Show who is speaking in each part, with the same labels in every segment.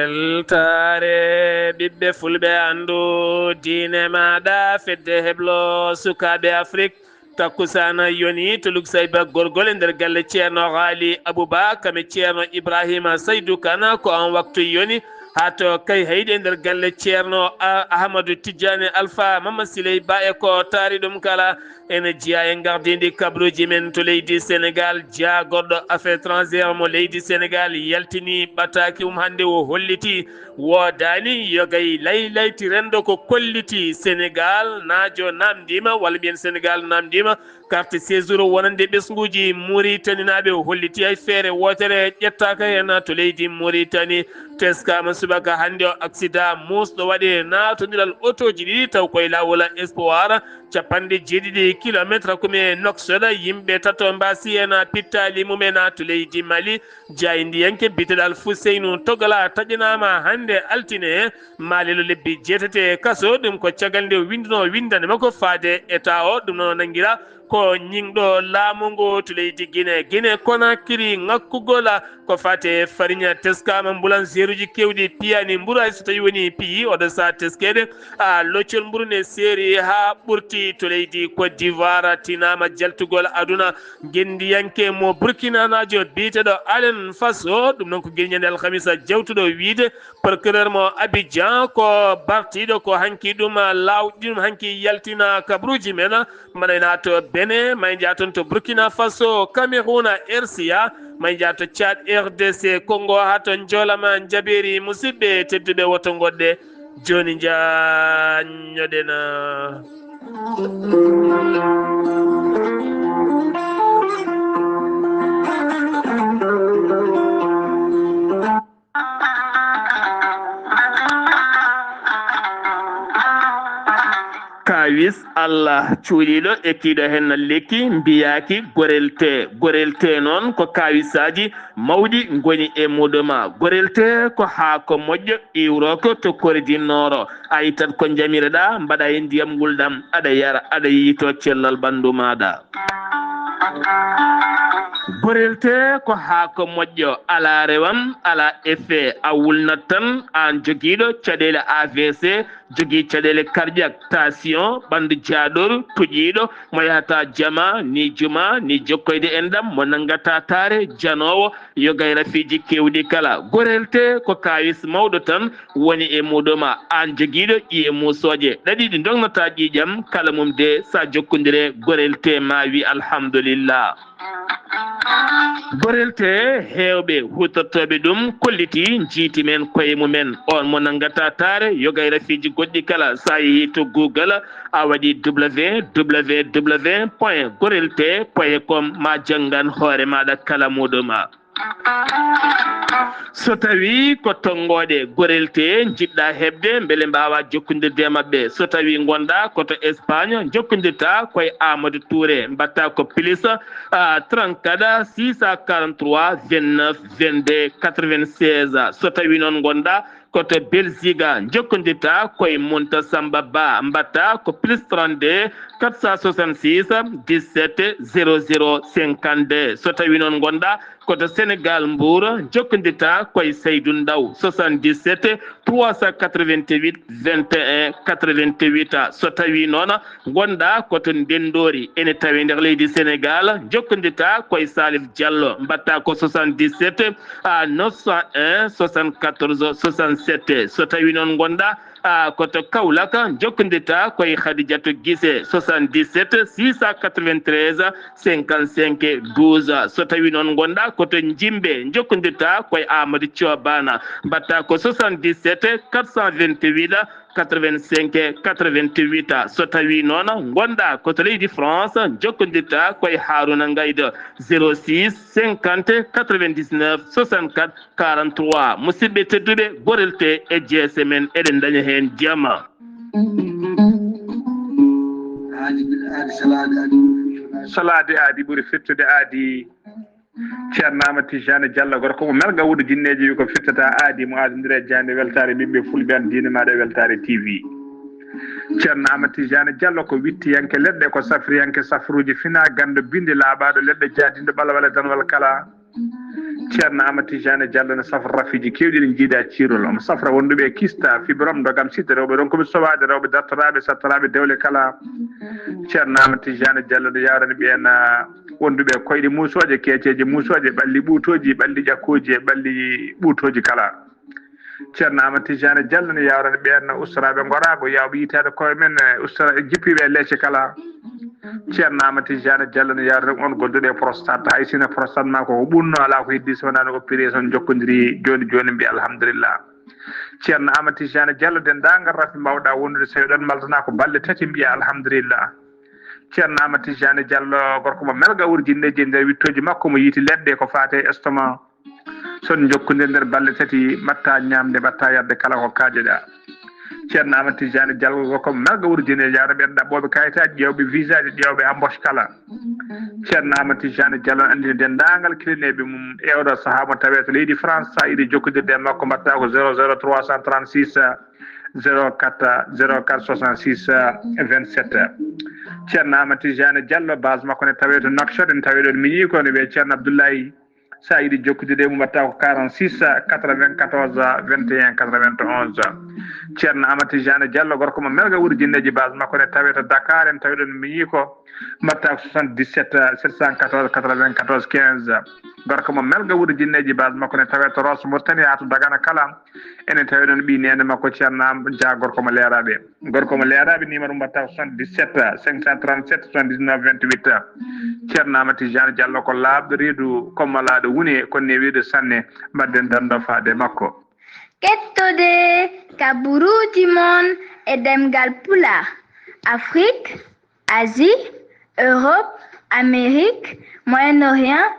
Speaker 1: weltare ɓiɓɓe fulɓe andu diine maɗa fedde heblo sukaɓe afrique takkusana yoni toluk sayba gorgol e nder galle ceerno haali abouba kame ceerno ibrahima saydou kana ko an waktu yoni hato kay hayde e nder galle ceerno ahmadou tidiane alpha mama siley ba e ko taari ɗum kala ene jiya e gardidi kabruji men to leydi sénégal jagorɗo affaire étrangére mo leydi sénégal yaltini ɓataki hande o holliti wodani yogay laylayti rendo ko kolliti sénégal naajo namdima walla mbiyen sénégal namdima carte séjour wonande ɓesguji mauritaninaɓe holliti hay feere wotere ƴettaka hen to leydi mauritanie teskama subaka hande o accident musɗo waɗi natodiral auto ji ɗiɗi taw koye lawol espoir capanɗe jeeɗiɗi kilométre komi noxoɗa yimɓe tato mbasi hen pittali mumen to leydi mali jaydiyanke biteɗal Fousseynou Togala taƴinama hande altine maalelo lebbi jeetati kaso ɗum ko caggal nde winduno windande makko faade état o ɗum noon nanguira ko ñingɗo laamu ngu to leydi Guinée Conakry ŋakkugol ko fate fariña teskama boulangerie uji kewɗi piyani mburu hay so tawi woni piyi oɗo sa teskede loccol mburu ne seeri ha ɓurti to leydi Côte d'Ivoire tinama jaltugol aduna gendiyanke mo burkinanajo biteɗo Alen Faso ɗum noon ko gueñande alhamisa jawtuɗo wiide procureur mo Abidjan ko bartiɗo ko hanki ɗum lawɗi ɗum hanki yaltina kabruji men manayna to Benin may jaton to Burkina Faso Cameroun RCA may jato Tchad RDC Congo ha to jolama jaberi musidɓe tedduɓe woto goɗɗe joni jañoɗena kawis Allah cuuɗiɗo ekkiɗo hen lekki mbiyaki gorelte noon ko kawisaji mawɗi goni e muɗuma gorelte ko haako moƴƴo iwroko to koridinoro a yitat ko jamireɗa mbaɗa e ndiyam gulɗam aɗa yara aɗa yiito cellal ɓandu maɗa gorelte ko haako moƴƴo ala rewam ala effet a wulnat tan an joguiɗo caɗele AVC jogui caɗele cardiaque tension ɓandu jaaɗoru tuƴiɗo mo yahata jama ni juma ni jokkoyde enɗam mo nangata taare janowo yogay rafiji kewɗi kala gorelte ko kawis mawɗo tan woni e muɗuma an joguiɗo ƴiye musoje ɗaɗiɗi dognata ƴiƴam kala mum de sa jokkodire gorelte ma wi alhamdulillah gorelte hewɓe hutortoɓe ɗum kolliti jiiti men koye mumen on mo nangata taare yogay rafiji goɗɗi kala sa yeehi to Google a waɗi www.gorelte.com ma janggan hoore maɗa kala muɗuma so tawi ko tongoɗe gorelte jiɗɗa hebde beele mbawa jokkodirde mabɓe so tawi gonɗa koto Espagne jokkodirta koye Amadou Touré mbatta ko plus 34 643 29 22 96 so tawi noon gonɗa koto Belgique jokkodirta koye Monta Samba Ba mbatta ko plus 32 466 17 00 52 so tawi noon gonɗa koto Sénégal Mbour jokkodirta koye Seydou Ndaw 77 388 21 88 so tawi noon gonɗa koto Ndendori ene tawi nder leydi Sénégal jokkodirta koye Salif Diallo mbatta ko 77 901 74 67 so tawi noon gonɗa koto Kaolack jokkodirta koye Khadidiatou Guissé 77 693 55 12 so tawi noon gonɗa koto Jimbe jokkodirta koye Amadou Thiobana mbatta ko 77 428 85 88 so tawi noon gonɗa koto leydi France jokkodirta koye Harouna Ngaydo 06 50 99 64 43 musidɓe tedduɓe gorelte e jeese men eɗen daña hen jama
Speaker 2: salade aadi ɓuuri fettude aadi ceerno Amadou Tidiane Diallo gorko mo melga wuuɗo jinneji wi ko fettata aadi mo adodire jande weltare ɓiɓɓe fulɓe an diine maɗa weltare TV ceerno Amadou Tidiane Diallo ko wittiyanke leɗɗe ko safriyanke safruji fina gando binde laaɓaɗo leɗɗe jaadinde ɓalawale danwal kala ceerno Amadou Tidiane Diallo ne safra rafiji kewɗi ɗi jiiɗa ciirol omo safra wonduɓe kista fibrom dogam sidde rewɓe ɗon komi sowade rewɓe dartoraɓe sattoraɓe dewle kala ceerno Amadou Tidiane Diallo ne yawrani ɓen wonduɓe koyɗe musoje keeceje musoje ɓalli ɓuutoji ɓalli ƴakkuji e ɓalli ɓuutoji kala ceerno Amadou Tidiane Diallo ne yawrani ɓen ustaraɓe gorago yawɓe yitade koye men ustara jippiɓe e leecce kala ceerno Amadou Tidiane Diallo ne yawrani on golduɗo e prostate hay sino prostate ma ko ɓurno ala ko heddi so wonano opération jokkodiri joni joni mbiya alhamdulillah ceerno Amadou Tidiane Diallo dendagal rafi mbawɗa wondude so ɗon maldana ko balɗe tati mbiya alhamdulillah ceerno Amadou Tidiane Diallo gorko mo melga wurjindeji nder wittoji makko mo yiiti leɗɗe ko fate estomac son jokkodiri nder balɗe tati mbatta ñamde mbatta yadde kala ko kaajeɗa ceerno Amadou Tidiane Diallo gorko mo melga wurjine yawra ɓen ɗaɓɓoɓe kayitaji ƴewɓe visa ji ƴewɓe embauche kala ceerno Amadou Tidiane Diallo andini dendagal kilineɓe mum e oɗo saaha mo tawe to leydi France sa yiiɗi jokkodirde e makko mbatta ko 00 336 04 04 66 27 ceerno Amadou Tidiane Diallo base makko ne tawe to Nouakchott ne tawe ɗon miñi ko ne wiye ceerno Abdoulaye sa yiiɗi jokkodirde mum mbatta ko 46 94 21 91 ceerno Amadou Tidiane Diallo gorko mo melga wurjindeji base makko ne tawe to Dakar en tawi ɗon miñi ko mbatta ko 77 714 94 15 gorko mo melga wurjindeji base makko ne tawe to Rosso Mauritanie ha to Dagana kala enen tawi ɗon ɓi nene makko ceerno Dia gorko mo leeraɓe numéro mbatta ko 77 537 79 28 ceerno Amadou Tidiane Diallo ko laaɓɗo reedu kommalaɗo woni konne wiide sanne mbadden dando faade makko
Speaker 3: kettude kaburuji mon e demgal pula Afrique Asie Europe Amérique Moyen-Orient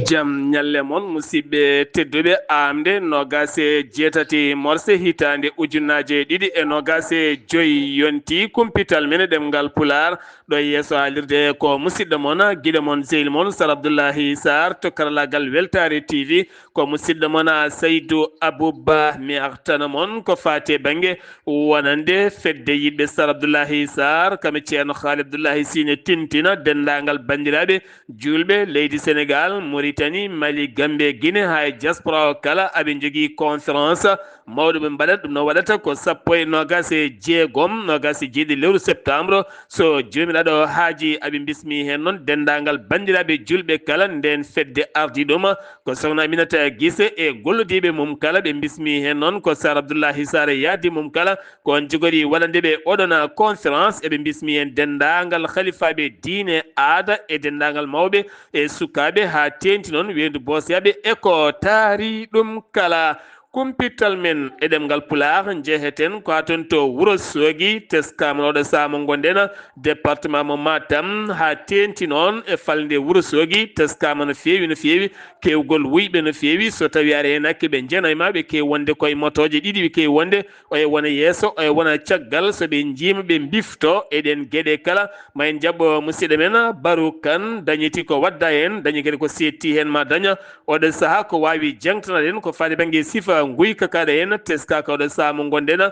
Speaker 1: jam ñalle moon musidɓe tedduɓe amde nogase jeetati morse hitande ujunnaje ɗiɗi e nogase joyi yonti kumpital men ɗemgal pular ɗo yeeso haalirde ko musidɗo moon guiɗo moon sehil moon Sar Abdoullahi Sarr to karallagal Weltare TV ko musidɗo moon Saydou Abouba mi artana moon ko fate banggue wonande fedde yiɗɓe Sar Abdoullahi Sarr kame ceerno Khalid Abdoullahi Sine tintina dendagal bandiraɓe julɓe leydi Sénégal Mauritanie Mali Gambie Guinée hay diaspora o kala aɓe jogui conférence mawɗo ɓe mbaɗat ɗum no waɗata ko 16 nogase jeeɗi lewru septembre so jomiraɗo haaji aɓe bismi hen noon dendagal bandiraɓe julɓe kala nden fedde ardiɗoma ko sokhna Aminata Guisse e golludiɓe mum kala ɓe bismi hen noon ko Sar Abdoullahi Sarr yaadi mum kala ko on jogori waɗandeɓe oɗon conférence eɓe bismi hen dendagal khalifaɓe diine aada e dendagal mawɓe e sukaɓe ha tenti noon wendu bosiyaɓe eko taari ɗum kala kumpital men e ɗemgal pular jeeheten ko haton to Wourossogui teskama oɗo saama gonɗen département mo Matam ha tenti noon e falde Wourossogui teskama no feewi kewgol wuyɓe no feewi so tawi ari hen hakke ɓe jeenayma ɓe kewi wonde koye motoje ɗiɗi ɓe kewi wonde oye wona yeeso oye wona caggal so ɓe jiima ɓe bifto eɗen gueɗe kala ma en jaɓɓo musidɗo men Barou Kane dañiti ko wadda hen dañi kadi ko setti hen ma daña oɗo saaha ko wawi jangtanaɗen ko fati banggue sifa guyka kaɗa hen teskaka oɗo saaha mo gonɗen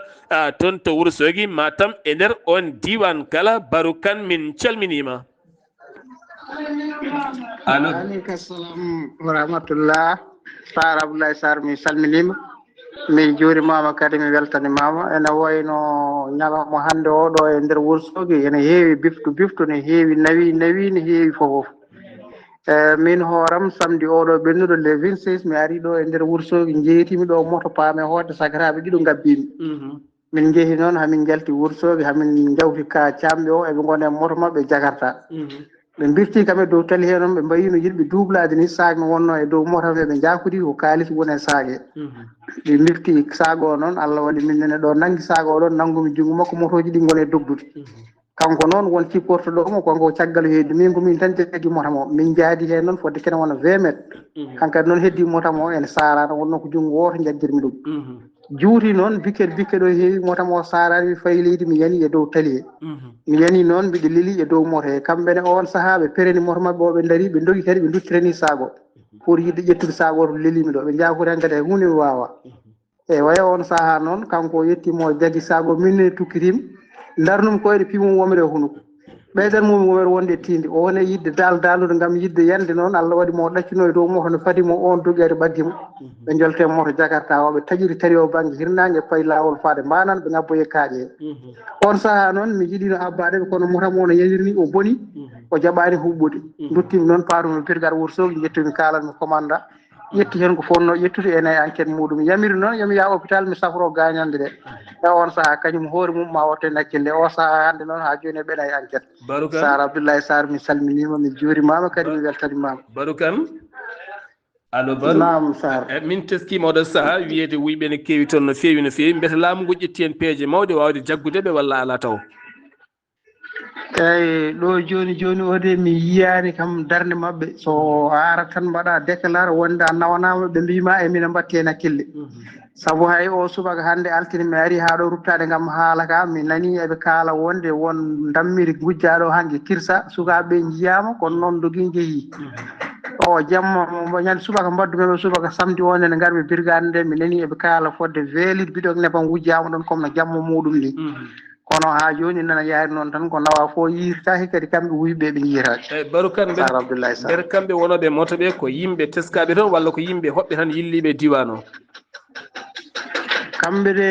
Speaker 1: toon to Wourossogui Matam e nder on diwan kala Barou Kane min calminima.
Speaker 4: Aleykum salam wa rahmatullah. Sar Abdoulaye Sarr mi salminima min juurimama kadi mi weltanimama ene wayno ñalawma hande oɗo e nder Wourossogui ene heewi biftu ne heewi nawi ne heewi fofof min hooram samedi oɗo ɓennuɗo le 26 mi ari ɗo e nder Wourossogui jeeytimi ɗo moto paame hoode sakiraɓe ɗiɗo gabbimi min jeehi noon hamin jalti Wourossogui hamin jawti ka camɓe o eɓe gone moto mabɓe jagarta ɓe birti kam e dow tali he noon ɓe mbayino yiɗɓe doublade ni sac no wonno e dow moto ɓe jakodi ko kalis woni e saage ɓe mifti sac o noon Allah waɗi minnene ɗo nangi sac o ɗon nanggumi junngo makko motoji ɗi gone dogdude kanko noon won cipportoɗo mo konko caggal heddi min komin tan jeggi motamo min jaadi hen noon fodde kene wona 20 métres kankadi noon heddi motamo ene sarano wonno ko junngo woto jagguirmi ɗum juuti noon bikke ɗo heewi motamo sarani mi fayi leydi mi yani e dow tali he mi yani noon mbiɗa leli e dow moto he kamɓene on saaha ɓe pereni moto mabɓe o ɓe daari ɓe dogi kadi ɓe duttirani sago pour yidde ƴettude sago to lelimi ɗo ɓe jakori han kadi hay hunde mi wawa e waya on saaha noon kanko yettimo jaggi sago min tukkitimi darnum koyɗe pimum womre hunuko ɓeydan mum womer wonde tinde o woni yidde dalude ngam yidde yande noon Allah waɗi mo ɗaccino e dow moto no fadi mo on dogere baddi mo ɓe jolte moto jakarta o ɓe taƴiri tari o banggue hirnangue e payi lawol faade manan ɓe ngabboye kaaƴe on saaha noon mi jiiɗino abbadeɓe kono motamo no yalirni o boni o jaɓani huɓɓude duttimi noon paarumi brigade Wourossogui ƴettumi kalanmi commandant ƴetti hen ko fonno ƴettude ene e enquête muɗum yamiri noon yomi yaa hôpital mi safro gañande ɗe e on saaha kañum hoore mum ma watte hakkille o saaha hande noon ha joni e ɓeɗa e enquête Sar Abdoulaye Sarr mi salminima mi juurimama kadi mi weltanimama
Speaker 1: Barukan allo Baru
Speaker 4: nam Sar
Speaker 1: min teskima oɗo saaha wiyede wuyɓe ne kewi toon no fewi mbete laamu ngu ƴetti hen peeje mawɗe wawde jaggudeɓe walla ala taw
Speaker 4: eyyi ɗo joni o de mi yiyani kam darde mabɓe so ara tan mbaɗa déclare wonde a nawanama ɓe mbima emina mbatti hen hakkille saabu hay o subaka hande altine mi ari ha ɗo ruttade gam haala ka mi nani eɓe kaala wonde won dammiri gujjaɗo hanki kirsa sukaɓe jiyama kono noon dogui jeeyi o jamma ñande subaka mbaddumeɓe subaka samedi o nene garmi brigade nde mi nani eɓe kaala fodde veelide biɗo nebam wujjama ɗon comme no jamma muɗum ni kono ha joni nana yaari noon tan ko nawa fo yirtaki kadi kamɓe wuyɓe ɓe jiiraki
Speaker 1: eyyi Barukan
Speaker 4: Sar Abdoulaye Sarr
Speaker 1: nder kamɓe wonoɓe moto ɓe ko yimɓe teskaɓe tan walla ko yimɓe hoɓɓe tan yilliɓe diwan o
Speaker 4: kamɓe de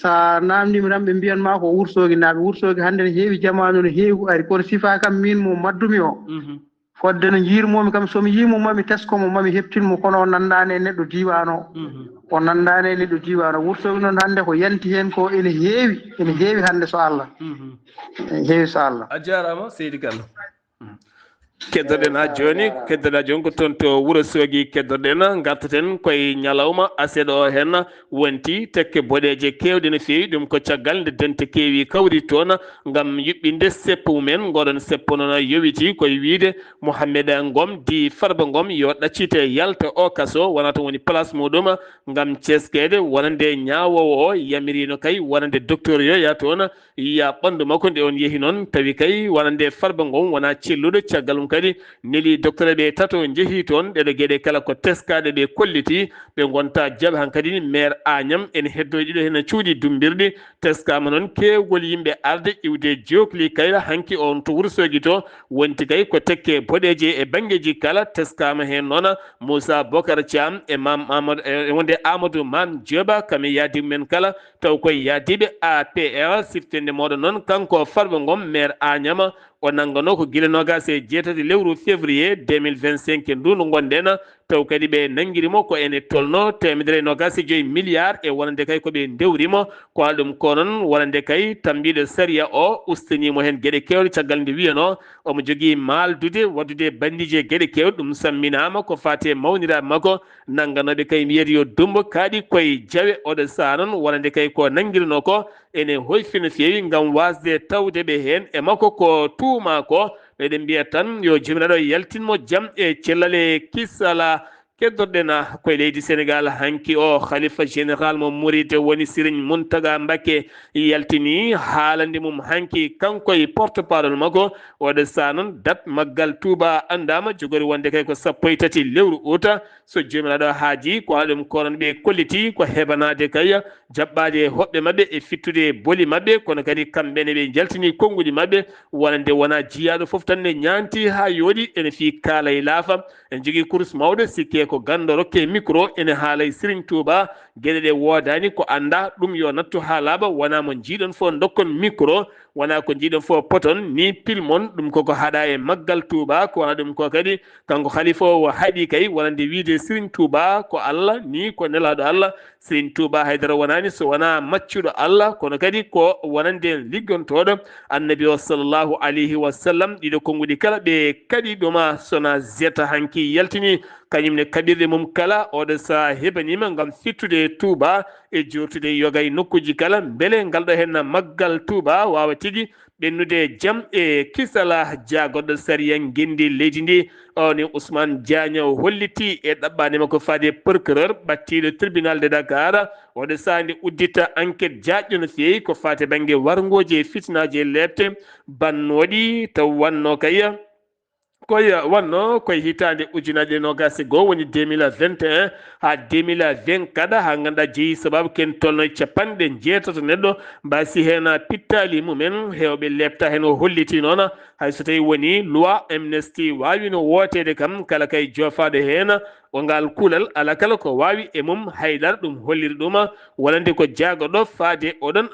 Speaker 4: sa namdimi tan ɓe mbiyanma ko Wourossogui naaɓe Wourossogui hande ne heewi jamanu no heewi ko ari kono sifa kam min mo maddumi o fodde no jiirmomi kam somi yimo mami teskomo mami heptinmo kono o nandani e neɗɗo diwan o nandani e neɗɗo diwan o Wourossogui noon hande ko yanti hen ko ene heewi hande so Allah ene heewi so Allah
Speaker 1: a jarama seydi Gallo keddoɗen ha joni ko toon to Wourossogui keddoɗen gartaten koye ñalawma aseɗo o hen wonti tekke boɗeje kewɗe no fewi ɗum ko caggal nde dente kewi kawri toon gam yuɓɓinde seppo mumen goɗon seppo noon yowiti koye wiide Mouhamed Ngom di Farba Ngom yo ɗaccite yalta o kaso wona to woni place muɗum gam ceskede wonande ñawowo o yamirino kay wonande docteur yo ya toon yiya ɓandu makko nde on yeehi noon tawi kay wonande Farba Ngom wona celluɗo caggal kadi neli docteur ɓe tato jeehi toon ɗeɗo gueɗe kala ko teskade ɓe kolliti ɓe gonta jaaɓe hankkadi maire Agnam ene heddo ɗiɗo hen cuuɗi dumbirɗi teskama noon kewgol yimɓe arde ƴiwde jokli kayra hanki on to Wourossogui to wonti kay ko tekke boɗeje e banggueji kala teskama hen noon Moussa Bocar Thiam e mam Amadou e wonde Amadou Mame Dioba kami yaadi men kala taw koye yaadiɓe APR siftinde moɗon noon kanko Farba Ngom maire Agnam o nanggano ko guila nogas e jeetati lewru février 2025 ndu gonɗen taw kadi ɓe nanguirimo ko ene tolno 125 milliards e wonande kay koɓe dewrimo ko ɗum ko noon wonande kay tambiɗo saria o ustanimo hen gueɗe kewɗe caggal nde wiyano omo jogui maldude waddude bandiji gueɗe kewɗe ɗum samminama ko fate mawniraɓe makko nangganoɓe kay wiyete yo Dumbo kaaɗi koye jaawe oɗo saaha noon wonande kay ko nanguirino ko ene hoyfi no fewi gam wasde tawde ɓe hen e makko ko tuuma ko eɗen mbiya tan yo jomiraɗo yaltinmo jaam e cellale kissala keddoɗen koye leydi Sénégal hanki o khalifa général mo Mouride woni Serigne Mountaga Mbacké yaltini haalande mum hanki kankoye porte parole makko oɗo saa noon date maggal Touba andama jogori wonde kay ko 13 lewru août so jomiraɗo haaji ko ɗum konon ɓe kolliti ko heɓanade kay jaɓɓade hoɓɓe mabɓe e fittude booli mabɓe kono kadi kamɓene ɓe jaltini konnguli mabɓe wonande wona jiyaɗo foof tan ne ñanti ha yooɗi ene fi kaala e laafa en jogui course mawɗo sikke ko gando rokke micro ene haala e Serigne Touba gueɗe ɗe wodani ko anda ɗum yo nattu ha laaɓa wona mo jiiɗon fof dokkon micro wona ko jiiɗon fof poton ni pilmon ɗum koko haɗa e maggal Touba ko wona ɗum ko kadi kanko khalifa o haaɗi kay wonande wiide Serigne Touba ko Allah ni ko nelaɗo Allah Serigne Touba haydara wonani so wona maccuɗo Allah kono kadi ko wonande liggontoɗo annabi o sallllahu alayhi wa sallam ɗiɗo konguɗi kala ɓe kadi ɗuma sona zeta hanki yaltini kañumne kaɓirɗe mum kala oɗo sa heɓanima gam fittude Touba e jortude yoga e nokkuji kala beele ngalɗo hen maggal Touba wawa tigui ɓennude jaam e kisala jagoɗɗo saria guendi leydi ndi oni Ousmane Diagne holliti e ɗaɓɓanima ko faade procureur ɓattiɗo tribunal de Dakar oɗo sahde uddita enquête jaƴƴo no fewi ko fate banggue wargoji e fitnaji e lebte bannoɗi taw wanno kay koye wanno koye hitande ujunaje nogasi goo woni 2021 ha 2024 ha ganduɗa jeeyi sababu ken tolno capanɗe jeetato neɗɗo mbasi hen pittali mumen hewɓe lepta hen o holliti noon hayso tawi woni loi amnesty wawino wotede kam kala kay jofaɗo hen o ngal kuulal ala kala ko wawi e mum haydara ɗum holliri ɗum wonande ko jaagoɗo faade oɗon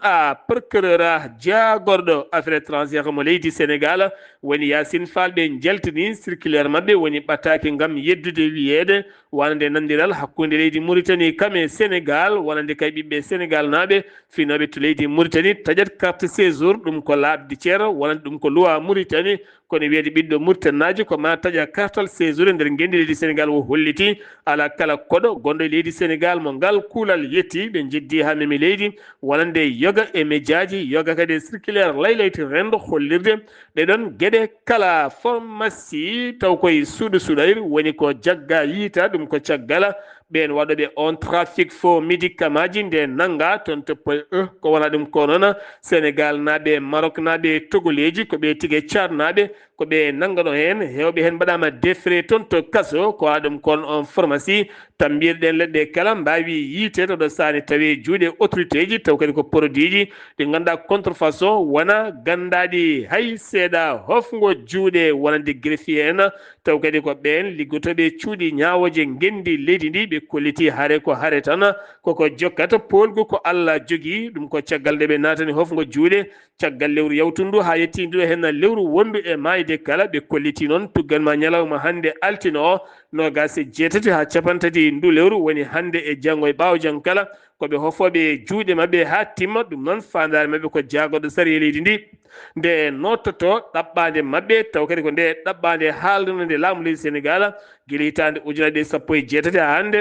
Speaker 1: procureur jagorɗo affaire étrangère mo leydi Sénégal woni Yacine Fall ɓe jaltini circulaire mabɓe woni ɓattaki gam yeddude wiyede wonande nandiral hakkude leydi Mauritanie kame Sénégal wonande kay ɓiɓɓe Sénégal naɓe finoɓe to leydi Mauritanie taƴat carte séjour ɗum ko labdi ceero wonande ɗum ko loi Mauritanie kono wiyede ɓiɗɗo Mauritanaji ko ma taƴa cartal séjour nder gendi leydi Sénégal o holliti ala kala koɗo gonɗo e leydi Sénégal mo ngal kuulal yetti ɓe jeddi ha memi leydi wonande yoga e médiaji yoga kadi circulaire laylayti rendo hollirde ɗeɗon gueɗe kala pharmacie taw koye suuɗo suɗayr woni ko jagga yiita ɗum ko caggala ɓen waɗoɓe on trafic faux médicament ji nde nanga toon to ko wona ɗum ko noon Sénégal naɓe Maroc naɓe togoleji ko ɓe tigue Tchad naɓe ko ɓe nangano hen hewɓe hen mbaɗama défré toon to kaso ko wona ɗum kon on pharmacie tambirɗen leɗɗe kala mbawi yiitede ɗo sani tawi juuɗe autorité ji taw kadi ko produit ji ɗi ganduɗa contrefaçon wona gandaɗi hay seeɗa hofgo juuɗe wonande greffier en taw kadi ko ɓen liggotoɓe cuuɗi ñawoje gendi leydi ndi ɓe kolliti haare ko haare tan koko jokkata polgu ko Allah jogui ɗum ko caggal nde ɓe natani hofgo juuɗe caggal lewru yawtundu ha yetti nduɗo hen lewru wondu e mayde kala ɓe kolliti noon tugganma ñalawma hande altine o nogas e jeetati ha capantati ndu lewru woni hande e janggo e ɓawo jang kala koɓe hofoɓe juuɗe mabɓe ha timma ɗum noon fandare mabɓe ko jagoɗo sari e leydi ndi nde nottoto ɗaɓɓade mabɓe taw kadi ko nde ɗaɓɓade haalduno nde laamu leydi Sénégal guila hitande ujunere sappo e jeetati ha hande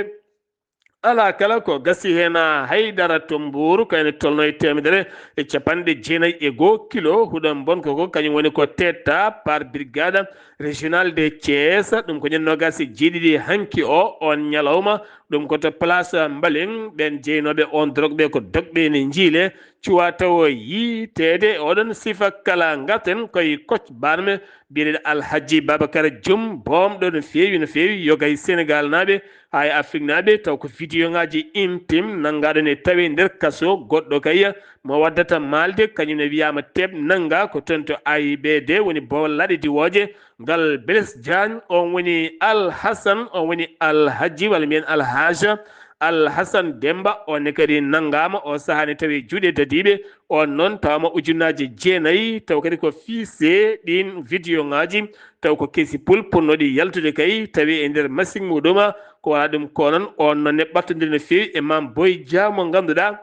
Speaker 1: ala kala ko gasi hen haydara to Mbour kayne tolno e temedere e capanɗe jeenayyi e goho kilo huɗon bonko ko kañum woni ko tetta par brigade régional de Thiès ɗum ko ñannogasi e jeeɗiɗi hanki o on ñalawma ɗum koto place Mbalen ɓen jeynoɓe on drogue ɓe ko dogɓe ne jiile cuwa taw yiitede oɗon sifa kala gaten koye Kocc Barme biyeɗeɗo Alhaji Babacar Dioum bomɗo no fewi yoga e Sénégal naɓe ha e Afrique naɓe taw ko vidéo ngaji intime nangaɗon e tawi nder kaso goɗɗo kay mo waddata malde kañum ne wiyama teb nanga ko toon to AIBD woni Bowal Laɗe Diwoje ngal Blaise Diagne on woni Alhassane on woni Alhaji walla mbiyen Alhaja Alhassane Demba on kadi nangama o sahani tawi juuɗe dadiɓe on noon tawma ujunnaje jeenayyi taw kadi ko fiise ɗin vidéo ngaji taw ko keesi pulponnoɗi yaltude kay tawi e nder machine muɗum ko wona ɗum ko noon on noon ne ɓattodir no fewi e Mame Boye Dia mo ganduɗa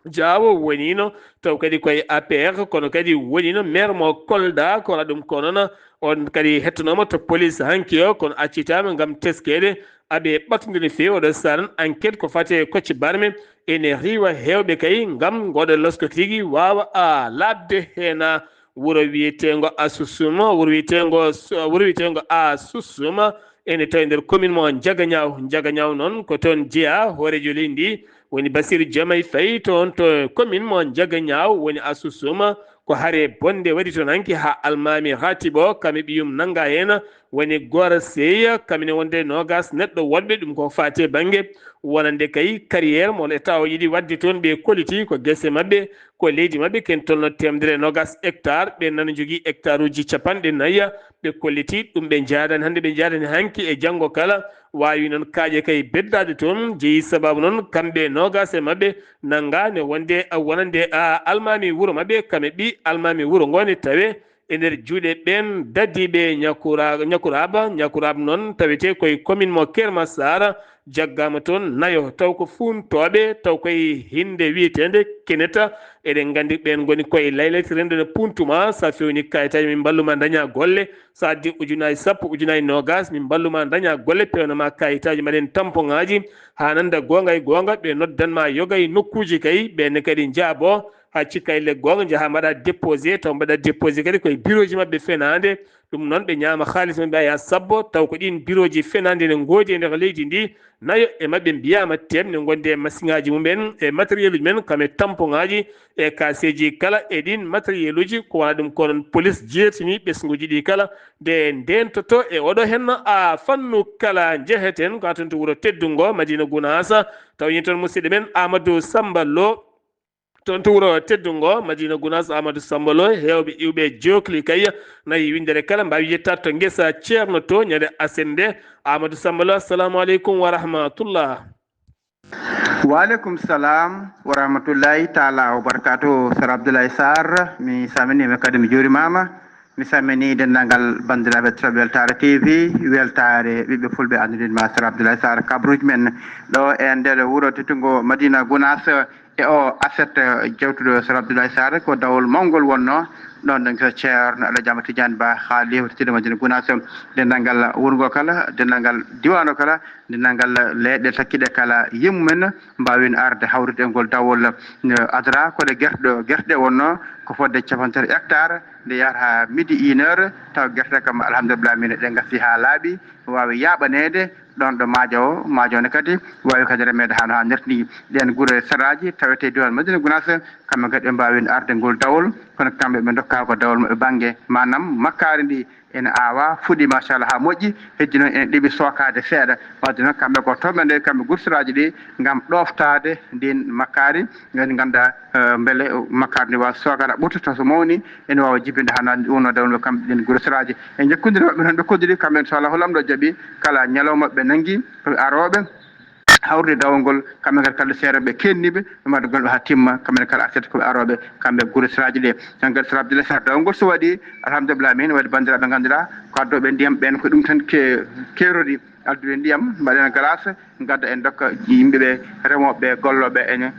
Speaker 1: Diawo wonino taw kadi koye APR kono kadi wonino maire mo Kolda ko wona ɗum ko noon on kadi hettanoma to police hanki o kono accitama gam teskede aɓe ɓattodiri fewi oɗo saran enquête ko fate Kocc Barme ene riwa hewɓe kay gam goɗo losko tigui wawa labde hen wuuro wiyetengo Asusuma wuuro wiyetengo Asusuma ene tawi nder commune mo Jagañaw noon ko toon jeeya hoorejo leydi ndi woni Bassirou Diomaye Faye toon to commune mo Jagañaw woni Asusuma ko haare bonde waɗi toon hanki ha almami hatibo kame ɓiyum nanga hen woni Gora Seye kamine wonde nogas neɗɗo wonɓe ɗum ko fate banggue wonande kay carrière mo état o yiiɗi wadde toon ɓe koliti ko guese mabɓe ko leydi mabɓe ken tolno temedere nogas hectare ɓe nana jogui hectare uji capanɗe nayyi ɓe kolliti ɗum ɓe jaadani hande ɓe jaadani hanki e janggo kala wawi noon kaaƴe kay beddade toon jeeyi sababu noon kamɓe nogas e mabɓe nanga ne wonde wonande almami wuuro mabɓe kame ɓi almami wuuro ngone tawe e nder juuɗe ɓen daddiɓe ñakuraba noon tawete koye commune mo Kermassar jaggama toon nayo taw ko funtoɓe taw koye hinde wiyetede keneta eɗen gandi ɓen goni koye laylati rendede puntuma sa fewni kayitaji min balluma daña golle sa addi ujunaji sappo ujunaji nogas min balluma daña golle pewnama kayitaji mbaɗen tampon ngaji ha nanda gonga e gonga ɓe noddanma yoga e nokkuji kay ɓenne kadi jaabo ha cikka le gonga jaha mbaɗa déposé taw mbaɗa déposé kadi koye bureau ji mabɓe fenade ɗum noon ɓe ñaama halis maɓɓe ya sabbo taw ko ɗin bureau ji fenade ne goodi e nder leydi ndi nayo e mabɓe mbiyama temne gonde e machine aji mumen e matériel uji men kame tampon ngaji e kaseji kala e ɗin matériel uji ko wana ɗum konon police jeetini ɓesguji ɗi kala nde ndentoto e oɗo henno a fannu kala jeheten ko aton to wuuro teddungo Madina Gounass taw yin toon musidɗo men Amadou Samba Lo toon to wuuro teddungo Madina Gounass Amadou Samba Lo hewɓe iwɓe jokli kay nayi windere kala mbawi yettade to guesa ceerno to ñande asende Amadou Samba Lo assalamu aleykum wa rahmatullah.
Speaker 4: Waaleykum salam wa rahmatullahi taala wa barakatuh. Sar Abdoulaye Sarr mi saminima kadi mi juurimama mi samini denndangal bandiraɓe toɓe Weltare TV weltare ɓiɓɓe fulɓe andudinma Sar Abdoulaye Sarr kabruji men ɗo e nder wuuro teddungo Madina Gounass e o aset jewtuɗo Sar Abdoulaye Sarr ko dawol mawgol wonno ɗon ɗon so ceerno Alaji Amadou Tidiane Ba ha lewtitide Madina Gounass denndangal wuurgo kala denndangal diwan o kala denndangal leɗɗe takkiɗe kala yimmumen mbawin arde hawrude e ngol dawol adra koɗe guerɗe wonno ko fodde 50 hectares nde yahata ha midi 1 heure taw guerte kam alhamdulillah min ɗe gasi ha laaɓi wawi yaɓanede ɗon ɗo maajo ne kadi wawi kadi remede hano ha nertini ɗen guure saraji tawete diwan Madina Gounass kamɓe kadi ɓe mbawin arde ngol dawol kono kamɓe ɓe dokka ko dawol maɓɓe banggue manam makkari ndi ene awa fuɗi machallah ha moƴƴi heddi noon ene ɗiɓi sokade seeɗa wadde noon kamɓe ko toɓe nde kamɓe gursiraji ɗi gam ɗoftade ndin makkari ngani ganda beele makkari ndi wawa sokade ɓurtata so mawni ene wawa jibinde hana wonno dawol kamɓe ɗin gursiraji e jekkodiri maɓɓe noon ɓe koddiri kamɓe inchallahu lamɗo jaaɓi kala ñalawma ɓe nangui koɓe aroɓe hawrude dawol ngol kamɓe kadi kala seere ɓe kenniɓe ɓe mbaɗa golɓe ha timma kamɓene kala aset koɓe aroɓe kamɓe guuresiraji ɗe tan kadi Sar Abdoulaye Sarr dawol ngol so waɗi alhamdulillah min waɗi bandiraɓe ganduɗa ko addoɓe ndiyam ɓen ko ɗum tan keerodi addude ndiyam mbaɗen glace gadda en dokka yimɓeɓe remoɓe golloɓe ene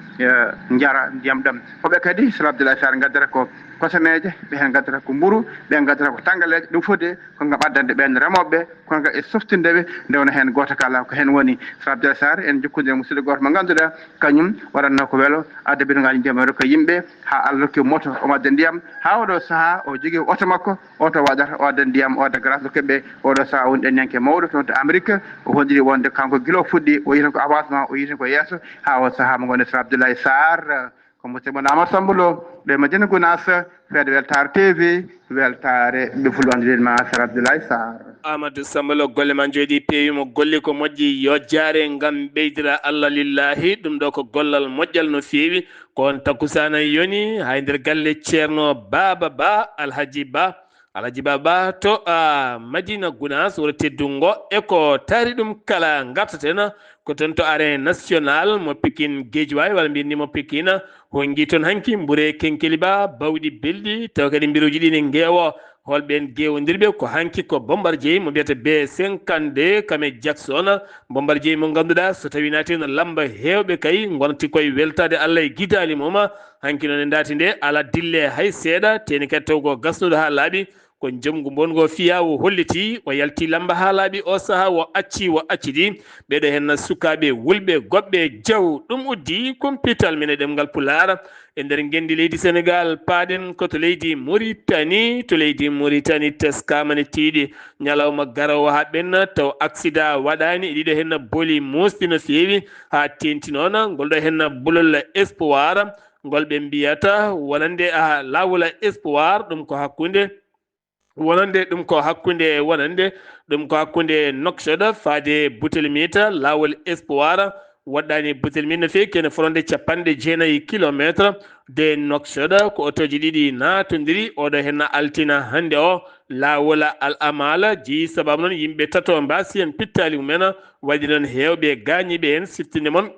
Speaker 4: jara ndiyam ɗam hoɓe kadi Sar Abdoulaye Sarr gaddata ko kosameje ɓe hen gaddata ko mburu ɓe gaddata ko tangaleje ɗum foti ko gam addande ɓen remoɓeɓe kono kadi e softindeɓe ndewno hen goto kala ko hen woni Sar Abdoulaye Sarr en jokkodire musidɗo goto mo ganduɗa kañum waɗatno ko weelo adde bidongaji ndiyam o rokka yimɓe ha Allah rokki moto o adda ndiyam ha oɗo saaha o jogui oto makko oto waɗata o adda ndiyam o adda glace rokkeɓe oɗo saaha woni ɗen ñanke mawɗo toon to Amérique o holliri wonde kanko guila fuɗɗi o yiten ko avancement o yiten ko yesso ha o saaha mo gonde Sar Abdoulaye Sarr ko musidɗo mon Amadou Samba Lo ɓe Madina Gounass feede Weltare TV weltare ɓe fulɓe andudinma Sar Abdoulaye Sarr.
Speaker 1: Amadou Samba Lo golle ma jooɗi peewi mo golli ko moƴƴi yo jaare ngam ɓeydira Allah lillahi ɗum ɗo ko gollal moƴƴal no feewi ko on takkusana yoni hay nder galle ceerno Baba Ba Alhaji Baba to Madina Gounass wuro teddungo e ko taari ɗum kala gartaten ko toon to arène national mo Pikine Guédiawaye walla mbiyatni mo Pikine hongi toon hanki ɓuure kenkeli ba bawɗi belɗi taw kadi mbiruji ɗi ne ngeewo holɓen gewodirɓe ko hanki ko Bombardier mo mbiyata B52 kame Jackson Bombardier mo ganduɗa so tawi naati no lamba hewɓe kay gonti koye weltade Allah e guidali moma hanki noon e daati nde ala dille hay seeɗa teni kadi taw ko gasnuɗo ha laaɓi ko jomgu bongo fiya o holliti o yalti lamba ha laaɓi o saaha o accidi ɓeɗo hen sukaɓe wulɓe goɓɓe jaw ɗum uddi compital men e ɗemgal Pulaar e nder gendi leydi Sénégal paaɗen koto leydi Mauritanie to leydi Mauritanie teskamane tiiɗi ñalawma garowo ha ɓenna taw accident waɗani e ɗiɗo hen booli musɗi no feewi ha tenti noon ngolɗo hen Bolol Espoir ngol ɓe mbiyata wonande lawol Espoir ɗum ko hakkude ɗum ko hakkude Nouakchott faade Boutelmita lawol Espoir waɗɗani Boutelmita no feewi kene fronde 90 kilométre de Nouakchott ko otoji ɗiɗi natodiri oɗo hen altina hande o lawol Al Amala jeeyi sababu noon yimɓe tato mbasi hen pittali mumen waɗi noon hewɓe gañiɓe hen siftinde moon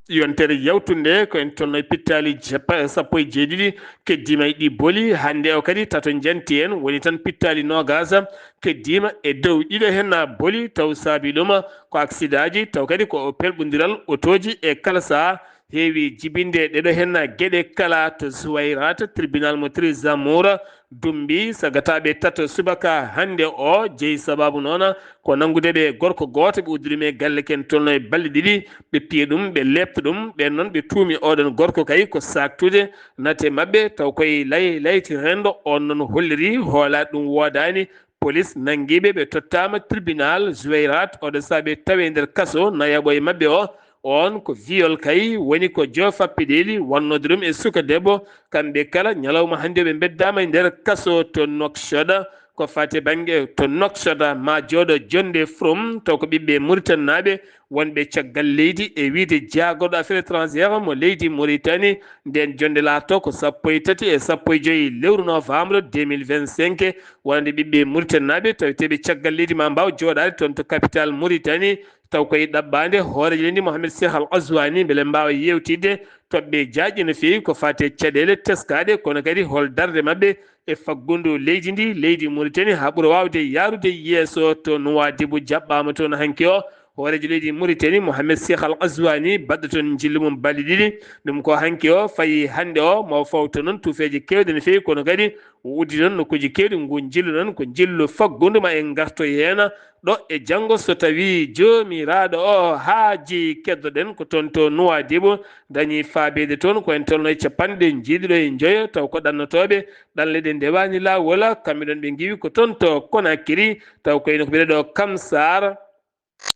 Speaker 1: yontere yawtunde ko en tolno pittali 17 keddima e ɗi booli hande o kadi tato janti en woni tan pittali nogas keddima e dow ɗiɗo hen booli taw saabi ɗum ko accident ji taw kadi ko pelɓodiral otoji e kala saha heewi jibinde ɗeɗo henna geɗe kala to Zuwayrata tribunal mo tri Zamoura dumbi sagataɓe tato subaka hande o jeeyi sababu noon ko nanngudeɓe gorko goto ɓe uddirime galle ken tolno e balɗe ɗiɗi ɓe piye ɗum ɓe lepta ɗum ɓen noon ɓe tuumi oɗon gorko kay ko saktude nate mabɓe taw koye layti rendo on noon holliri hoolade ɗum wodani police nanguiɓe ɓe tottama tribunal Zuwayrat oɗo saaha ɓe tawe nder kaso nayaɓo e mabɓe o on ko viol kay woni ko joofappiɗeli wannode ɗum e suka debbo kamɓe kala ñalawma hannde ɓe beddama e nder kaso to Nouakchott ko fate banggue to Nouakchott ma jooɗo jonde from taw ko ɓiɓɓe Mauritanie naɓe wonɓe caggal leydi e wiide jaagoɗo affaire étrangère mo leydi Mauritanie nden jonde laato ko 13 e 15 lewru novembre 2025 wonde ɓiɓɓe Mauritanie naɓe taweteɓe caggal leydi ma mbaw jooɗade toon to capitale Mauritanie taw koye ɗaɓɓade hoorejo lendi Mohamed Cheikh Al Ghazouani beele mbawa yewtidde toɓɓe jaaƴi no fewi ko fate caɗele teskaɗe kono kadi hol darde mabɓe e faggudu leydi ndi leydi Mauritanie ha ɓuura wawde yarude yeeso to Nouadhibou jaɓɓama toon hanki o hoorejo leydi Mauritanie Mohamed Cheikh Al Ghazouani baɗɗo toon jillu mum balɗe ɗiɗi ɗum ko hanki o fayi hande o maw fawto noon tuufeji kewɗe no fewi kono kadi o uddi noon nokkuji kewɗi ngu jillu noon ko jillu faggudu ma en garto hen ɗo e janggo so tawi jomiraɗo o haaji keddoɗen ko toon to Nouadhibou dañi faabede toon koyen tolno e capanɗe jeeɗiɗo e joyo taw ko ɗannotoɓe ɗanleɗe ndewani lawol kamɓe ɗon ɓe giwi ko toon to Conakry taw koyno ko ɓeɗo Kamsar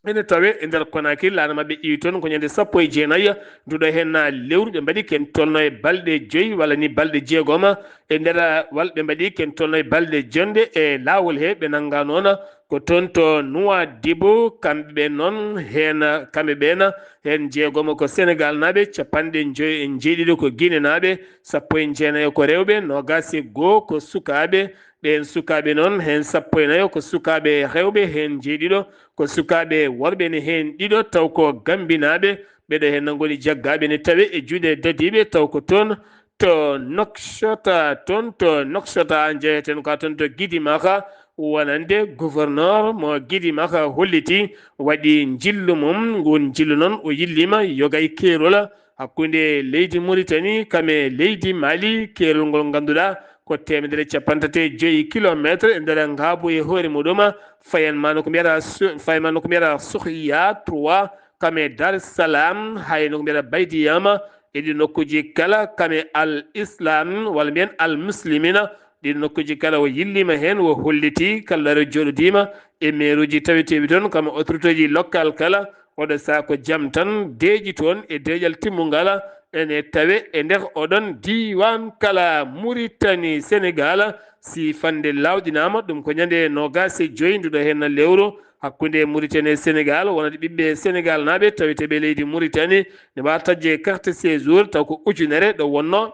Speaker 1: ene tawe e nder Conakry laana mabɓe ƴiwi toon ko ñande 19 nduɗo hen lewru ɓe mbaɗi ken tolno e balɗe 5 walla ni balɗe 6 e nder ɓe mbaɗi ken tolno e balɗe jonde e lawol he ɓe nangga noon ko toon to Nouadhibou kamɓe ɓe noon hen kamɓe ɓen hen 6 ko Sénégal naɓe 50 ko Guinée naɓe 19 ko rewɓe 21 ko sukaɓe ɓen sukaɓe noon hen 14 ko sukaɓe rewɓe hen 7 ko sukaɓe worɓe ne hen ɗiɗo taw ko Gambinaɓe ɓeɗo hen nangoni jaggaɓe ne tawe e juuɗe dadiɓe taw ko toon to Nouakchott jeeyeten ka toon to Guidimaka wonande gouverneur mo Guidimaka holliti waɗi jillu mum ngun jillu noon o yillima yogay keerol hakkude leydi Mauritanie kame leydi Mali keerol ngol ganduɗa ko 135 kilométre e nder ngaabu e hoore muɗum fayanmano ko mbiyata Sokhia 3 kame Dar es Salaam hayno ko mbiyata Baydiyama eɗi nokkuji kala kame al islam walla mbiyen al muslimina ɗin nokkuji kala o yillima hen o holliti kallare joɗodima e maire uji taweteɓe toon kama autorité ji local kala oɗo saha ko jaam tan deeƴi toon e deeƴal timmugal ene tawe e nder oɗon diwan kala Mauritanie Sénégal si fande lawɗinama ɗum ko ñande 25 nduɗo hen lewru hakkude Mauritanie Sénégal wonade ɓiɓɓe Sénégal naɓe taweteɓe leydi Mauritanie ne mbawa tajje carte séjour taw ko ujunere ɗo wonno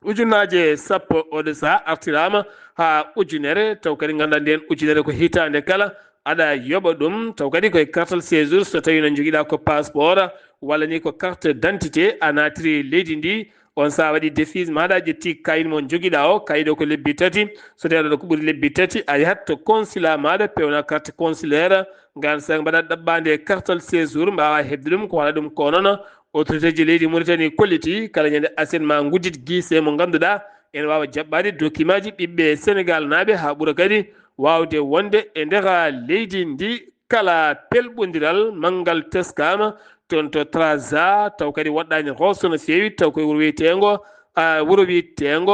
Speaker 1: ujunaje 10 oɗo saha artirama ha ujunere taw kadi ganduɗa nden ujunere ko hitande kala aɗa yoɓa ɗum taw kadi koye carte séjour so tawi no joguiɗa ko passeport walla ni ko carte d'identité a natiri leydi ndi on sa waɗi défise maɗa ƴetti kayit mo joguiɗa o kayit o ko lebbi 3 so tawi aɗa ko ɓuuri lebbi 3 a yahat to consulat maɗa pewna carte consulaire gan sa mbaɗa ɗaɓɓande carte séjour mbawa hebde ɗum ko waɗa ɗum ko noon autorité ji leydi Mauritanie kolliti kala ñande asen ma guddit guise mo ganduɗa ene wawa jaɓɓade document ji ɓiɓɓe Sénégal naɓe ha ɓuura kadi wawde wonde e nder leydi ndi kala pelɓodiral manggal teskama toon to Trarza taw kadi waɗɗani Rosso no fewi taw koye wuro wiyetego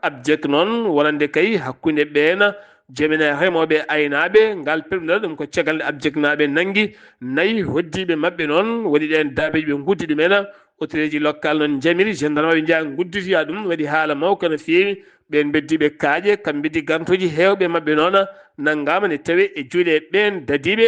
Speaker 1: abjek noon wonande kay hakkude ɓen jomine remoɓe aynaɓe ngal pelɗuɗal ɗum ko caggal nde abjek naɓe nangui nayyi hoddiɓe mabɓe noon woni ɗen daabeji ɓe guddi ɗumen autorité ji local noon jamiri gendarme ɓe jaa gudditoya ɗum waɗi haala mawka no fewi ɓen beddiɓe kaaƴe kamɓe beddi garantoji hewɓe mabɓe noon nanggama ne tawe e juuɗe ɓen dadiɓe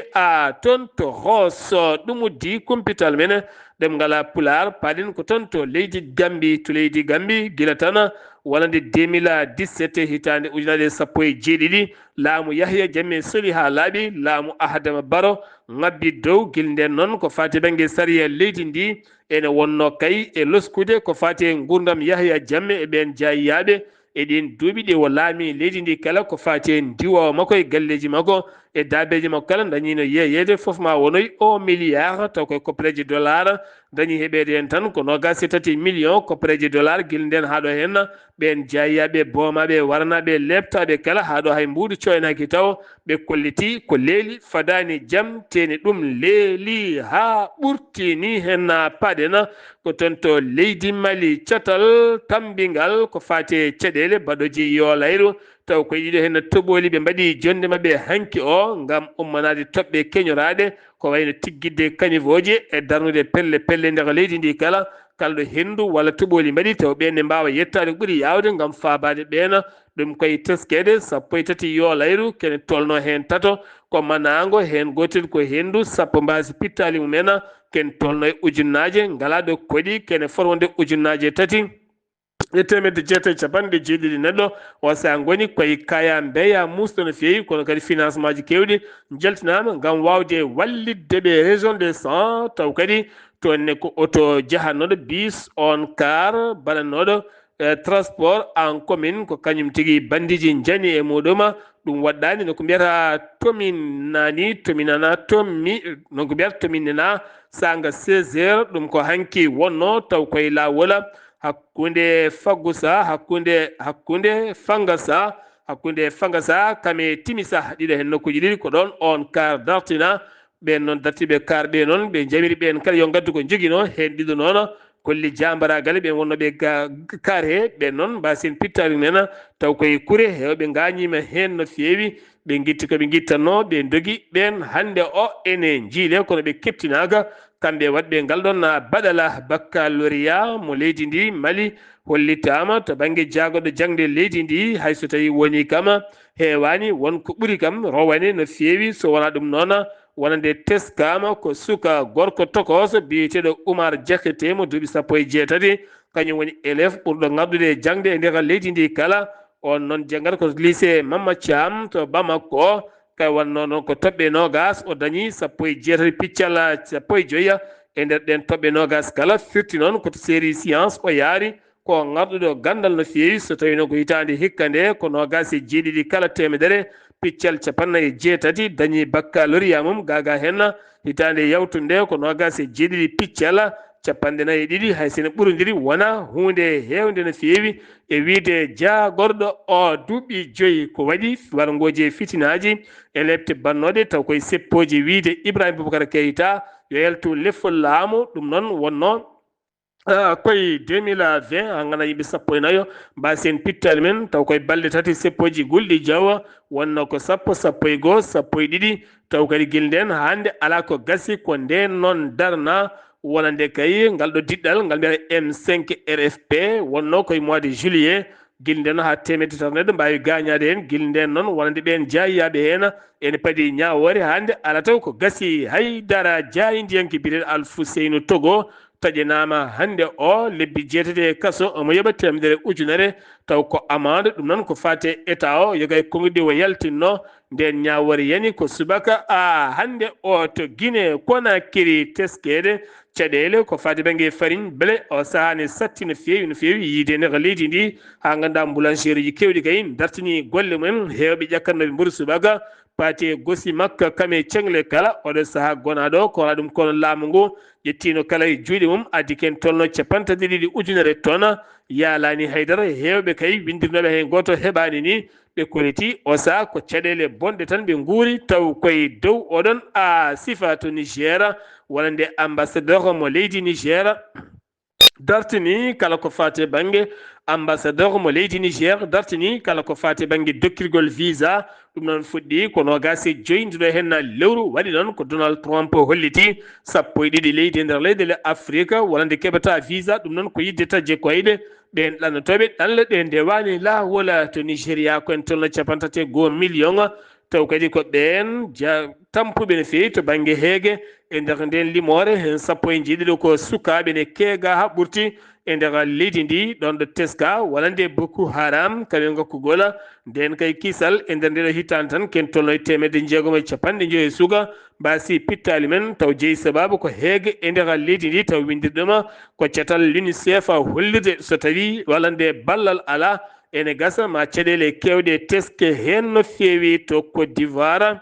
Speaker 1: toon to Rosso ɗum uddi kumpital men ɗemngal Pulaar paɗen ko toon to leydi Gambie gila tan wonande 2017 hitande ujunere 17 laamu Yahya Jammeh soli ha laaɓi laamu Adama Barrow ngabbi dow guila nden noon ko fati banggue sariya leydi ndi ene wonno kay e loskude ko fati e gurdam Yahya Jammeh e ɓen jayiyaɓe eɗin duuɓi ɗi o laami leydi ndi kala ko fati e ndiwowo makko e galleji makko e daabeji makko kala dañino yeeyede foof ma wonoy 1 milliard taw koye koppareji dollar dañi heɓede hen tan ko 23 million koppareje dollar guilden haɗo hen ɓen jayyaɓe boomaɓe waranaɓe lebtaɓe kala haɗo hay mbuɗu coynaki taw ɓe kolliti ko leeli fadani jaam teni ɗum leeli ha ɓurti ni hen paɗena ko ton to leydi Mali catal tambingal ko fate caɗele baɗoji yolayru taw ko yiɗo hen toɓoli ɓe mbaɗi jonde mabɓe hanki o gam ummanade toɓɓe keñoraɗe ko wayno tiggidde caniveau ji e darnude pelle pelle nder leydi ndi kala kalɗo hendu walla toɓoli mbaɗi taw ɓenne mbawa yettade ɓuuri yawde gam fabade ɓeena ɗum koye teskede 13 yolayru kene tolno hen tato ko manago hen gotel ko hendu sappo mbasi pittali mumen ken tolno e ujunnaje ngalaɗo koɗi kene forwonde ujunnaje tati e temedde jeetati capanɗe jeeɗiɗi neɗɗo o sa goni koye kaya mbeya musɗo no fewi kono kadi financement ji kewɗi jaltinama gam wawde wallidde ɓe région des sang taw kadi tonne ko auto jahannoɗo bis on car baɗannoɗo transport en commune ko kañum tigui bandiji jani e muɗum ɗum waɗɗani noko mbiyata noko mbiyata tominnena sanga 16 heures ɗum ko hanki wonno taw koye lawol hakkunde faggusa hakkunde fangasa kame timisa ɗiɗo hen nokkuji ɗiɗi ko ɗon on car dartina ɓen noon dartiɓe car ɓe noon ɓe jamiri ɓen kala yo gaddu ko joguino hen ɗiɗo noon kolli jambaragal ɓen wonnoɓe car he ɓen noon mbasen pittari men taw koye kuure hewɓe gañima hen no fewi ɓe guitti koɓe guittanno ɓe dogui ɓen hande o ene jiile kono ɓe keptinaga kamɓe waɗɓe ngal ɗon baɗala baccalauréat mo leydi ndi Mali hollitama to banggue jagoɗo jangde leydi ndi hayso tawi woni kam hewani wonko ɓuuri kam rowane no fewi so wona ɗum noon wonande teskama ko suka gorko tokos biyeteɗo Oumar Diakité mo duuɓi 17 kañum woni élève ɓurɗo ngardude jangde e nder leydi ndi kala on noon janggata ko lycée Mama Thiam to Bamako kay wonno noon ko toɓɓe nogas o dañi 17 piccal 15 e nder ɗen toɓɓe nogas kala firti noon koto série science o yaari ko ngarɗuɗo gandal no fewi so tawi noon ko hitande hikka nde ko nogas e jeeɗiɗi kala temedere piccal 18 dañi baccalauréat mum gaga hen hitande yawtunde ko nogas e jeeɗiɗi piccal 42 hay sene ɓurodiri wona hunde hewde no fewi e wiide jagorɗo o duuɓi 5 ko waɗi warangoji e fitinaji e lebte bannode taw koye seppoji wiide Ibrahima Boubacar Keïta yo yaltu leffol laamu ɗum noon wonno koye 2020 ha ganda yimɓe 14 mbasen pittali men taw koye balɗe tati seppoji gulɗi diawa wonno ko 10 11 12 taw kadi guilden hande ala ko gasi ko nden noon darna wonande kay ngal ɗo diɗɗal ngal mbiyata M5 RFP wonno koye mois de juillet guilden ha temedde tato neɗɗo mbawi gañade hen guilden noon wonande ɓen jayyaɓe hen ene paadi ñawore hande ala taw ko gasi haydara jaydiyanke biyeteɗo Alfousseynou Togo taƴenama hande o lebbi 8 kaso omo yoɓa temedere ujunere taw ko amande ɗum noon ko fate état o yogay konguɗi o yaltinno nden ñawore yani ko subaka hande o to Guinée Conakry teskede caɗele ko fati banggue farine blé o sahani satti no fewi yiide nder leydi ndi ha ganda boulangerie ji kewɗi kay dartini golle mumen hewɓe ƴakkannoɓe mburu subaka pati gosi makka kame cengle kala oɗo saaha gonaɗo ko wona ɗum kono laamu ngu ƴettino kala e juuɗe mum addi ken tolno 52 ujunere tonnes yaalani haydara hewɓe kay windirnoɓe hen goto heɓani ni ɓe koliti o saaha ko caɗele bonɗe tan ɓe guuri taw koye dow oɗon sifa to Niger wonande ambassadeur mo leydi Niger dartini kala ko fate banggue ambassadeur mo leydi Niger dartini kala ko fate banggue dokkirgol visa ɗum noon fuɗɗi ko nogase joyindiɗo hen lewru waɗi noon ko Donald Trump holliti 12 leydi e nder leyɗele Afrique wonande keɓata visa ɗum noon ko yidde tajje koyɗe ɓen ɗannotoɓe ɗanle ɗe ndewani lawol to Nigéria koen tolno 31 million taw kadi ko ɓen tampuɓe no fewi to banggue heege e nder nden limore hen 17 ko sukaɓe ne keega ha ɓurti e nder leydi ndi ɗon ɗo teska wonande Boko Haram kaɓe gokkugol nden kay kisal e nder ndeɗo hitande tan ken tolno 150 suga mbasi pittali men taw jeeyi sababu ko heege e nder leydi ndi taw windirɗuma ko cetal l'UNICEF hollirde so tawi wallande ballal ala ene gasa ma caɗele kewɗe teske hen no fewi to Côte d'Ivoire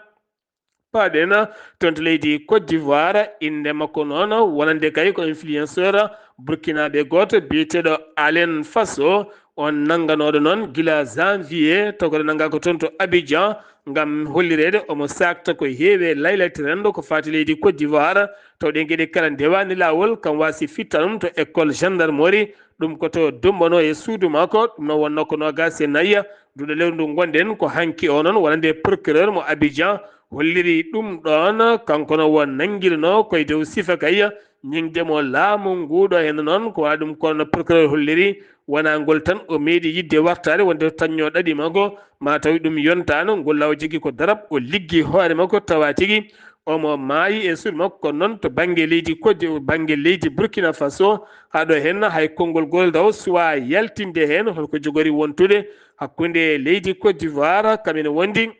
Speaker 1: paɗena tonto leydi Côte d'Ivoire inde makko noon wonande kay ko influenceur burkinaɓe goto biyeteɗo Alen Faso on nangganoɗo noon gila janvier tokoɗo nanga ko toon to Abidjan ngam hollirede omo sakta ko heewe laylati rendo ko fati leydi Côte d'Ivoire tawɗe gueɗe kala ndewani lawol kam wasi fitta ɗum to école gendarmerie ɗum koto dumbano e suudu makko ɗum noon wonno ko nogase nayya duuɗo lewru ndu gonɗen ko hanki o noon wonande procureur mo Abidjan holliri ɗum ɗon kanko no won nanguirno koye dow sifa kay ñingdemo laamu nguɗo hen noon ko waɗi ɗum kono procureur holliri wona ngol tan o meeɗi yidde wartade wonde tañño ɗaɗi makko ma tawi ɗum yontano ngol law jogui ko darab o liggi hoore makko tawa tigui omo maayi e suudu makko kono noon to banggue leydi banggue leydi Burkina Faso haɗo hen hay konngol gol daw suwa yaltinde hen holko jogori wontude hakkude leydi Côte d'Ivoire kamene wondi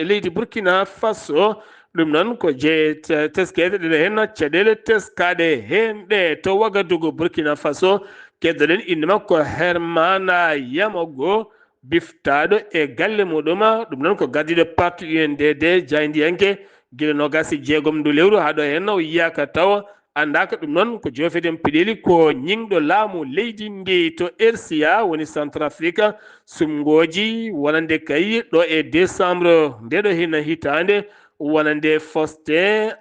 Speaker 1: leydi Burkina Faso ɗum noon ko je teskede ɗeɗo hen caɗele teskade hen ɗe to Ouagadougou Burkina Faso keddoɗen inde makko Hermana Yamogo biftaɗo e galle muɗum ɗum noon ko gardiɗo parti UNDD jaydiyanke guila nogasi jeegom ndu lewru haɗo hen o yiyaka taw andaka ɗum noon ko jofeten piɗeli ko ñingɗo laamu leydi ndi to RCA woni Centrafrique sumgoji wonande kay ɗo e décembre ndeɗo hen hitande wonande Faustin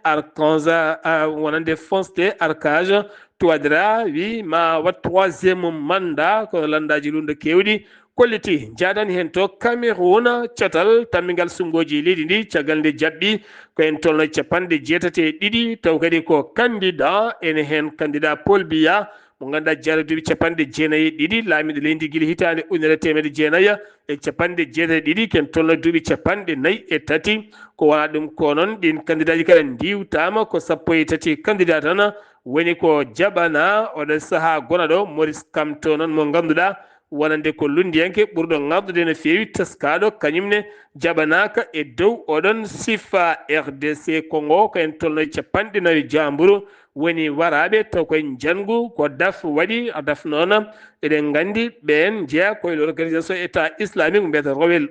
Speaker 1: Archange Touadéra wi ma wat 3e mandat ko landaji ɗum ɗo kewɗi kolliti jadani hen to Cameroun catal tammigal sumgoji leydi ndi caggal nde jaɓɓi ko en tolno 82 taw kadi ko candidat ene hen candidat Paul Biya mo ganduɗa jaara duuɓi 92 laamiɗo leydi guila hitande 1990 ken tolno duuɓi 43 ko wona ɗum ko noon ɗin candidat ji kala ndiwtama ko 13 candidat tan woni ko jaɓana oɗo saaha gona ɗo Maurice Kamto noon mo ganduɗa wonande ko lundiyanke ɓurɗo ngardude no fewi teskaɗo kañumne jaɓanaka e dow oɗon sifa RDC Congo ko en tolno 40 jamburu woni waraɓe taw koye jangu ko daf waɗi daf noon eɗen gandi ɓen jeeya koye l'organisation état islamique mbiyata rebel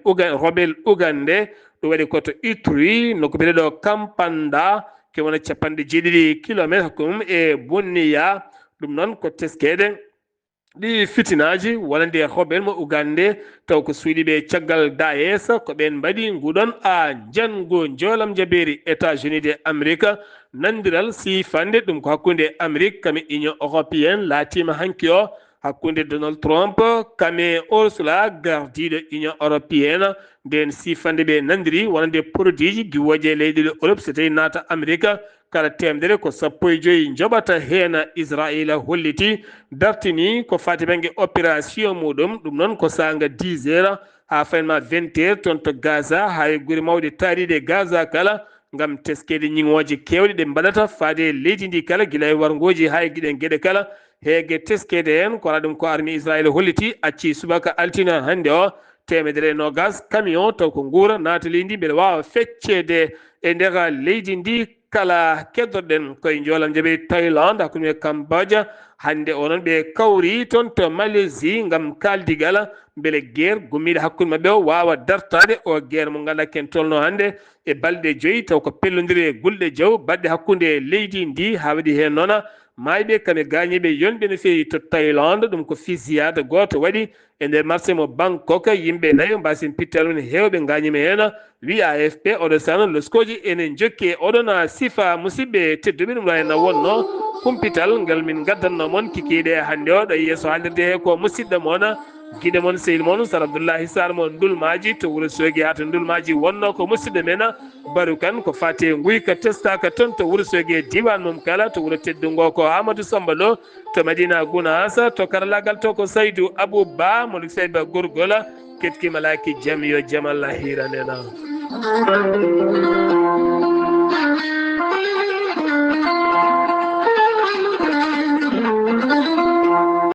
Speaker 1: ougandais ɗum waɗi koto Ituri nokko mbiɗeɗo Kampanda ke wona 70 kilométre hakkude e Bonniya ɗum noon ko teskede ɗi fitinaji wonande hoɓɓen mo Ugande taw ko suuɗiɓe caggal Daesh ko ɓen mbaɗi nguɗon jango jolam jaberi États-Unis de Amérique nandiral sifande ɗum ko hakkude Amérique kame Union européenne laatima hanki o hakkude Donald Trump kame Ursula gardiɗo Union européenne nden sifande ɓe nandiri wonande produit ji giwoje leyɗele Europe so tawi naata Amérique kala temdere ko 15 joɓata hen Israël holliti dartini ko fati banggue opération muɗum ɗum noon ko sanga 10 heures ha faynma 20 heures toon to Gaza hay guure mawɗe taariɗe Gaza kala gam teskede ñiŋoje kewɗe ɗe mbaɗata faade leydi ndi kala guila e wargoji hay guiɗen gueɗe kala heege teskede hen ko wona ɗum ko armi Israël holliti acci subaka altina hande o 120 camion taw ko guura naata leydi ndi mbeɗa wawa feccede e nder leydi ndi kala keddoɗen koye jolam jaɓe Thaïlande hakkude Cambodge hande onon ɓe kawri toon to Malaisie gam kaldigal beele guerre gummiɗo hakkude mabɓe o wawa dartade o guerre mo ganduɗa ken tolno hande e balɗe 5 taw ko pellodiri e gulɗe jaw baɗɗe hakkude leydi ndi ha waɗi hen noon mayɓe kamɓe gañiɓe yonɓe no fewi to Thaïlande ɗum ko fisiyade goto waɗi e nder marché mo Bangkok yimɓe nayo mbasen pittal mum hewɓe gañima hen wi AFP oɗo sano loskoji enen jokki oɗon sifa musidɓe tedduɓe ɗum ɗo hen wonno kumpital ngal min gaddanno moon kikiɗe hande o ɗo yeeso haalirde he ko musidɗo moon guiɗo moon sehil moon Sar Abdoullahi Sar mo Ndulmaji to Wourossogui ha to Ndulmaji wonno ko musidɗo men Barou Kane ko fate guyka testaka toon to Wourossogui diwan mum kala to wuuro teddugo ko Amadou Samba Lo to Madina Gounass to karallagal to ko Saydou Abou Ba mo Seyba Gorgola ketki malaki jaam yo jaam Allah hiranena